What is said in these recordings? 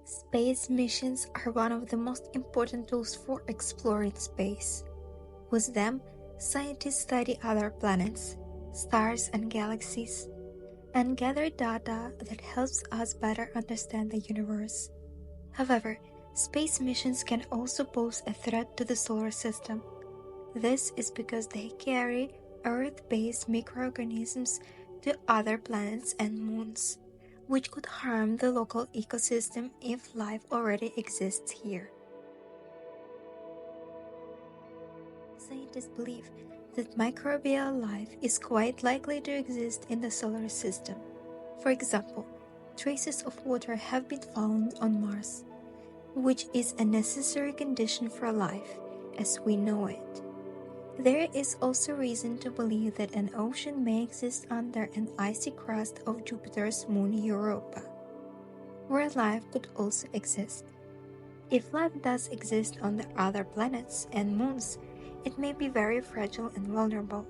Space missions are one of the most important tools for exploring space. With them, scientists study other planets, stars, and galaxies, and gather data that helps us better understand the universe. However, space missions can also pose a threat to the solar system. This is because they carry Earth-based microorganisms to other planets and moons, which could harm the local ecosystem if life already exists here. Scientists believe that microbial life is quite likely to exist in the solar system. For example, traces of water have been found on Mars, which is a necessary condition for life as we know it. There is also reason to believe that an ocean may exist under an icy crust of Jupiter's moon Europa, where life could also exist. If life does exist on the other planets and moons, it may be very fragile and vulnerable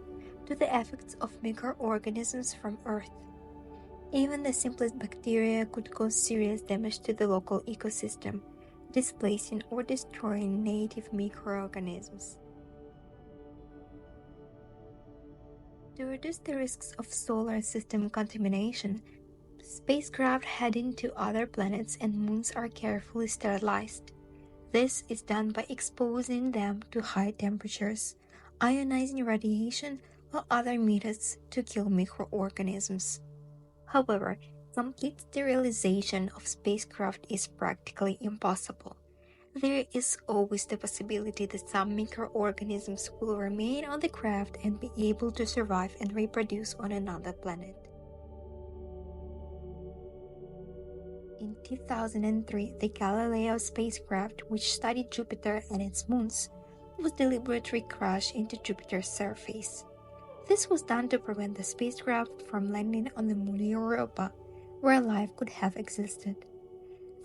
to the effects of microorganisms from Earth. Even the simplest bacteria could cause serious damage to the local ecosystem, displacing or destroying native microorganisms. To reduce the risks of solar system contamination, spacecraft heading to other planets and moons are carefully sterilized. This is done by exposing them to high temperatures, ionizing radiation, or other methods to kill microorganisms. However, complete sterilization of spacecraft is practically impossible. There is always the possibility that some microorganisms will remain on the craft and be able to survive and reproduce on another planet. In 2003, the Galileo spacecraft, which studied Jupiter and its moons, was deliberately crashed into Jupiter's surface. This was done to prevent the spacecraft from landing on the moon Europa, where life could have existed.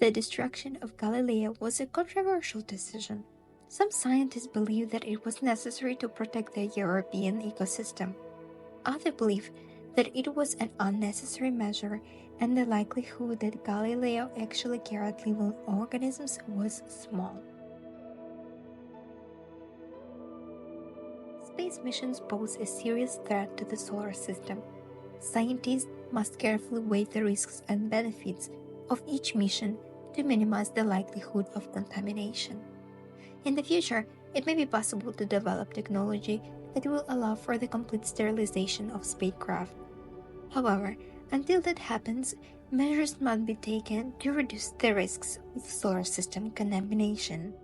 The destruction of Galileo was a controversial decision. Some scientists believe that it was necessary to protect the European ecosystem. Others believe that it was an unnecessary measure and the likelihood that Galileo actually carried living organisms was small. Space missions pose a serious threat to the solar system. Scientists must carefully weigh the risks and benefits of each mission to minimize the likelihood of contamination. In the future, it may be possible to develop technology that will allow for the complete sterilization of spacecraft. However, until that happens, measures must be taken to reduce the risks of solar system contamination.